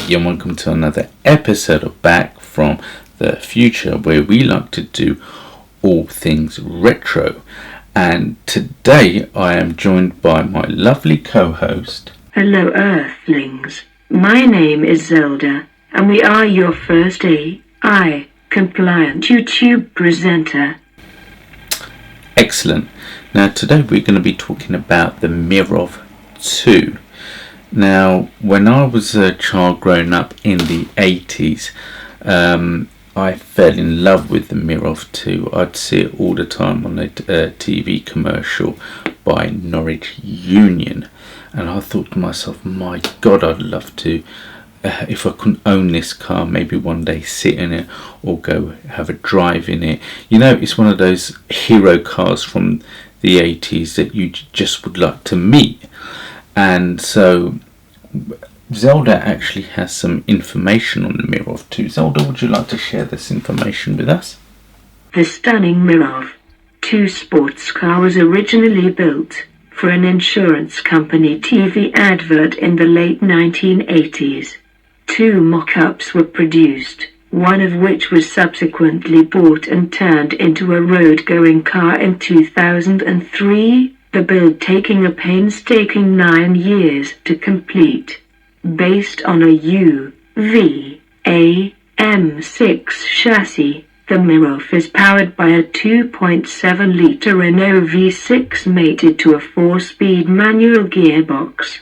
everybody, and welcome to another episode of Back from the Future, where we like to do all things retro. And today I am joined by my lovely co-host. Hello Earthlings, my name is Zelda, and we are your first AI compliant YouTube presenter. Excellent. Now today we're going to be talking about the Mirov 2. Now when I was a child growing up in the 80s, I fell in love with the Mirov 2. I'd see it all the time on a TV commercial by Norwich Union, and I thought to myself, my God, I'd love to, if I couldn't own this car, maybe one day sit in it or go have a drive in it. You know, it's one of those hero cars from the 80s that you just would like to meet. And so Zelda actually has some information on the Mirov 2. Zelda, would you like to share this information with us? The stunning Mirov 2 sports car was originally built for an insurance company TV advert in the late 1980s. Two mock-ups were produced, one of which was subsequently bought and turned into a road-going car in 2003, the build taking a painstaking 9 years to complete. Based on a UVA M6 chassis, the Mirov is powered by a 2.7 litre Renault V6 mated to a 4-speed manual gearbox.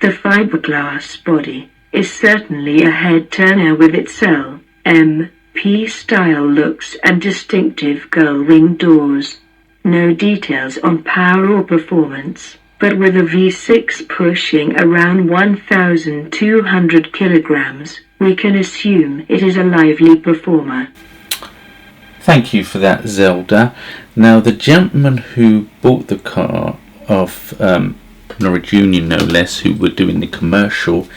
The fibreglass body is certainly a head-turner with its LMP style looks and distinctive gull-wing doors. No details on power or performance, but with a V6 pushing around 1,200 kilograms, we can assume it is a lively performer. Thank you for that, Zelda. Now, the gentleman who bought the car of Norwich Union, no less, who were doing the commercial,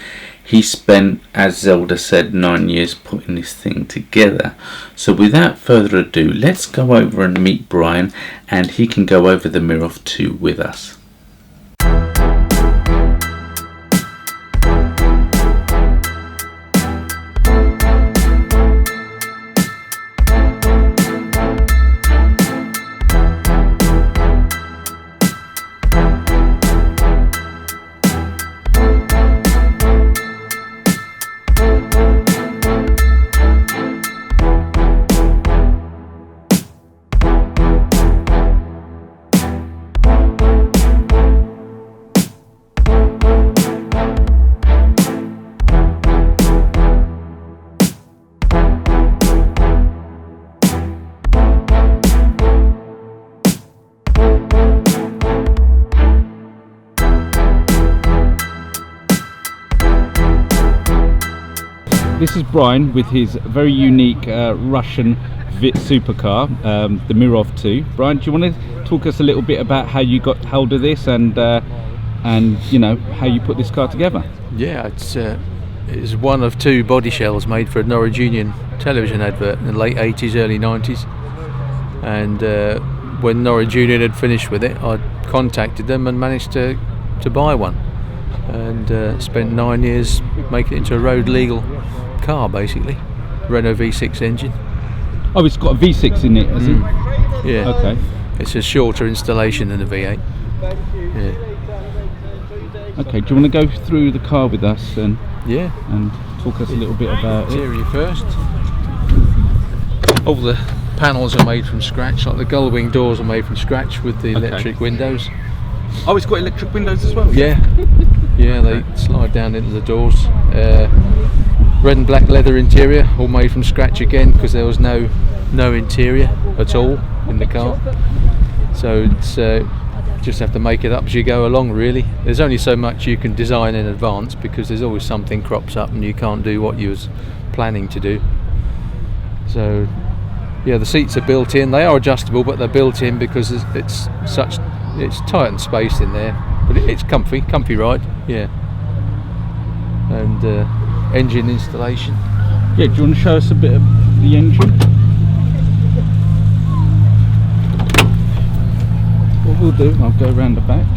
he spent, as Zelda said, 9 years putting this thing together. So without further ado, let's go over and meet Brian, and he can go over the Mirov 2 with us. This is Brian with his very unique Russain Supercar, the Mirov 2. Brian, do you want to talk us a little bit about how you got hold of this and you know, how you put this car together? Yeah, it's one of two body shells made for a Norwich Union television advert in the late 80s, early 90s. And when Norwich Union had finished with it, I contacted them and managed to buy one. And spent 9 years making it into a road legal car, basically. Renault V6 engine. Oh, it's got a V6 in it, has it? Yeah. Okay. It's a shorter installation than a V8. Yeah. Okay, do you want to go through the car with us and talk us a little bit about it? Interior first. All the panels are made from scratch, like the gull wing doors are made from scratch with the electric windows. Oh, it's got electric windows as well? Yeah. Yeah, they slide down into the doors. Red and black leather interior, all made from scratch again, because there was no interior at all in the car. So it's just have to make it up as you go along, really. There's only so much you can design in advance, because there's always something crops up and you can't do what you was planning to do. So yeah, the seats are built in. They are adjustable, but they're built in because it's tight and spaced in there. But it's comfy ride, yeah. And engine installation. Yeah, do you want to show us a bit of the engine? What we'll do, I'll go around the back.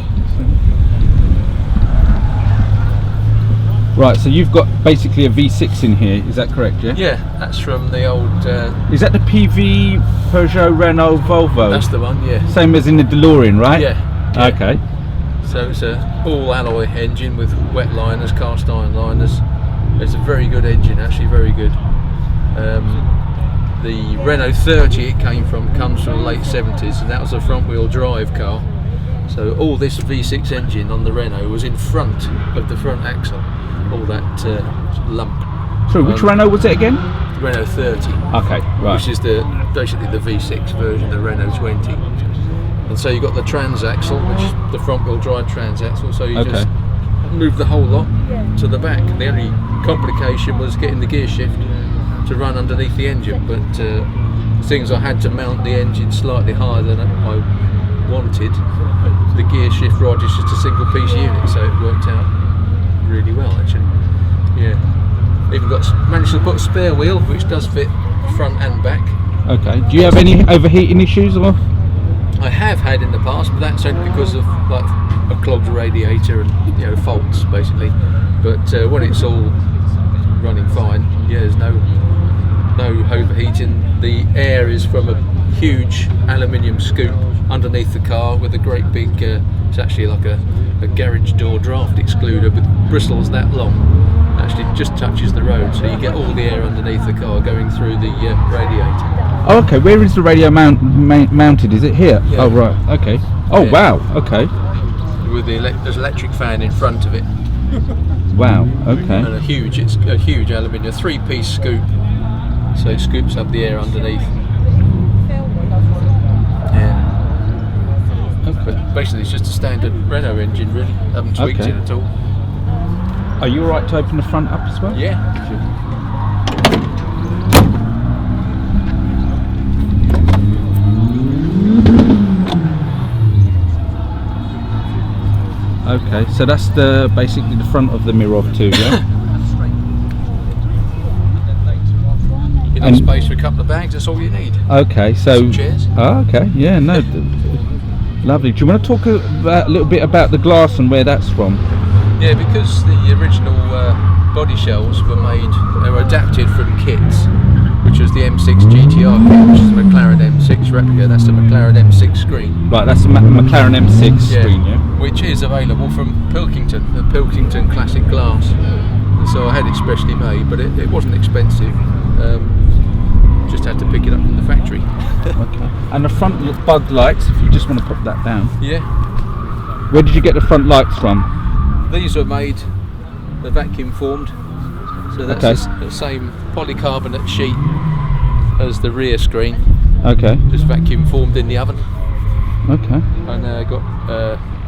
Right, so you've got basically a V6 in here, is that correct, yeah? Yeah, that's from the old... Is that the PV Peugeot Renault Volvo? That's the one, yeah. Same as in the DeLorean, right? Yeah. Okay. So it's a all alloy engine with wet liners, cast iron liners. It's a very good engine, actually, very good. The Renault 30 it came from comes from the late 70s, and that was a front wheel drive car. So all this V6 engine on the Renault was in front of the front axle, all that lump. So which Renault was it again? Renault 30. Okay, right. Which is basically the V6 version of the Renault 20. And so you got the transaxle, which is the front wheel drive transaxle, so you just move the whole lot to the back. The only complication was getting the gear shift to run underneath the engine, but things I had to mount the engine slightly higher than I wanted. The gear shift rod is just a single piece unit, so it worked out really well actually. Yeah. Even managed to put a spare wheel, which does fit front and back. Okay. Do you have any overheating issues or? I have had in the past, but that's only because of like a clogged radiator and faults basically. But when it's all running fine, yeah, there's no overheating. The air is from a huge aluminium scoop underneath the car with a great big, it's actually like a garage door draft excluder with bristles that long. Actually just touches the road, so you get all the air underneath the car going through the radiator. Oh, okay. Where is the radio mounted? Is it here? Yeah. Oh, right. Okay. Oh, Yeah. Wow. Okay. With there's an electric fan in front of it. Wow. Okay. And it's a huge aluminium 3-piece scoop, so it scoops up the air underneath. Yeah. But basically it's just a standard Renault engine really, haven't tweaked it at all. Are you alright to open the front up as well? Yeah. Okay, so that's basically the front of the Mirov 2, yeah? Enough space for a couple of bags, that's all you need. Okay, so... Some chairs. Oh, okay, yeah, no. Lovely. Do you want to talk a little bit about the glass and where that's from? Yeah, because the original body shells were adapted from kits, which was the M6 GTR kit, which is the McLaren M6 replica. That's the McLaren M6 screen. Right, that's the McLaren M6 screen, yeah? Which is available from Pilkington, the Pilkington Classic Glass. So I had it specially made, but it wasn't expensive. Just had to pick it up from the factory. Okay. And the front bug lights, if you just want to put that down. Yeah. Where did you get the front lights from? These were made, they're vacuum formed. So that's the same polycarbonate sheet as the rear screen. Okay. Just vacuum formed in the oven. Okay. And got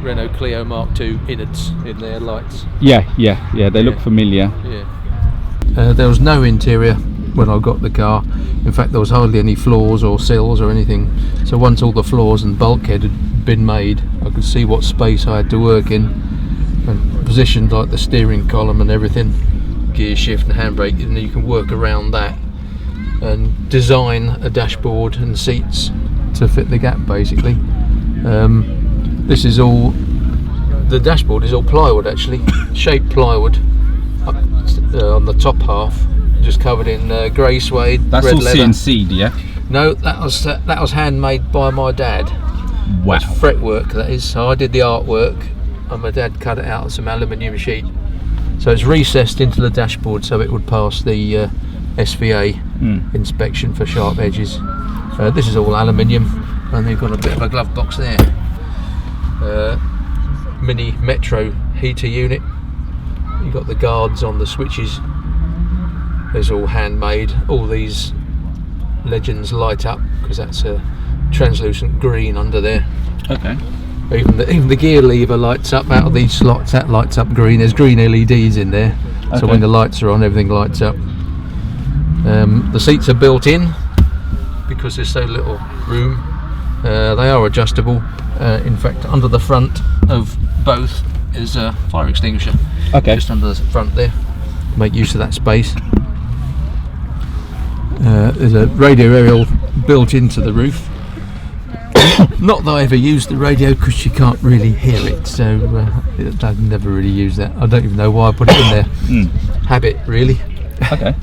Renault Clio Mark II innards in their lights. Yeah, they look familiar. Yeah. There was no interior when I got the car. In fact, there was hardly any floors or sills or anything. So once all the floors and bulkhead had been made, I could see what space I had to work in and positioned like the steering column and everything, gear shift and handbrake, and you can work around that and design a dashboard and seats to fit the gap basically. This is all, the dashboard is all plywood actually, shaped plywood on the top half, just covered in grey suede, that's red all leather. CNC'd, yeah? No, that was handmade by my dad. Wow. That's fretwork, that is. So I did the artwork and my dad cut it out of some aluminium sheet. So it's recessed into the dashboard so it would pass the SVA inspection for sharp edges. This is all aluminium, and they've got a bit of a glove box there. Mini Metro heater unit. You've got the guards on the switches. It's all handmade. All these legends light up because that's a translucent green under there. Okay. Even the gear lever lights up out of these slots. That lights up green. There's green LEDs in there, so when the lights are on, everything lights up. The seats are built in because there's so little room. They are adjustable. In fact, under the front of both is a fire extinguisher. Okay. Just under the front there. Make use of that space. There's a radio aerial built into the roof. Not that I ever used the radio because you can't really hear it, so I've never really used that. I don't even know why I put it in there. Habit, really. Okay.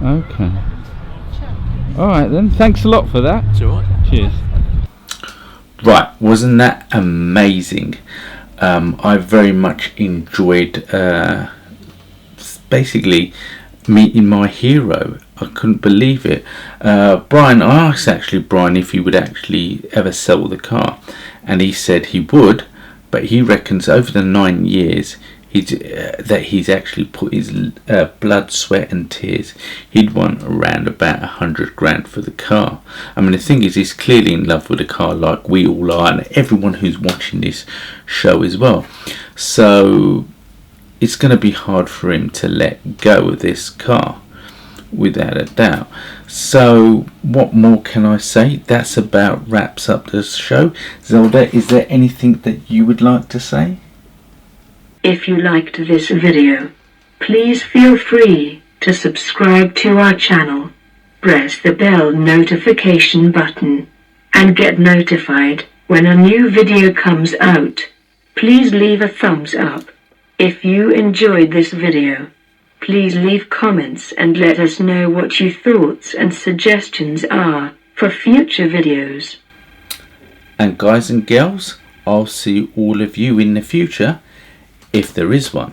Okay. Alright then, thanks a lot for that. It's alright. Cheers. Right, wasn't that amazing? I very much enjoyed basically meeting my hero. I couldn't believe it. Brian, I asked actually Brian if he would actually ever sell the car, and he said he would, but he reckons over the 9 years that he's actually put his blood, sweat and tears, he'd want around about 100 grand for the car. I mean, the thing is, he's clearly in love with the car like we all are, and everyone who's watching this show as well. So it's going to be hard for him to let go of this car, without a doubt. So what more can I say? That's about wraps up the show. Zelda, is there anything that you would like to say? If you liked this video, please feel free to subscribe to our channel, press the bell notification button, and get notified when a new video comes out. Please leave a thumbs up. If you enjoyed this video, please leave comments and let us know what your thoughts and suggestions are for future videos. And guys and girls, I'll see all of you in the future, if there is one.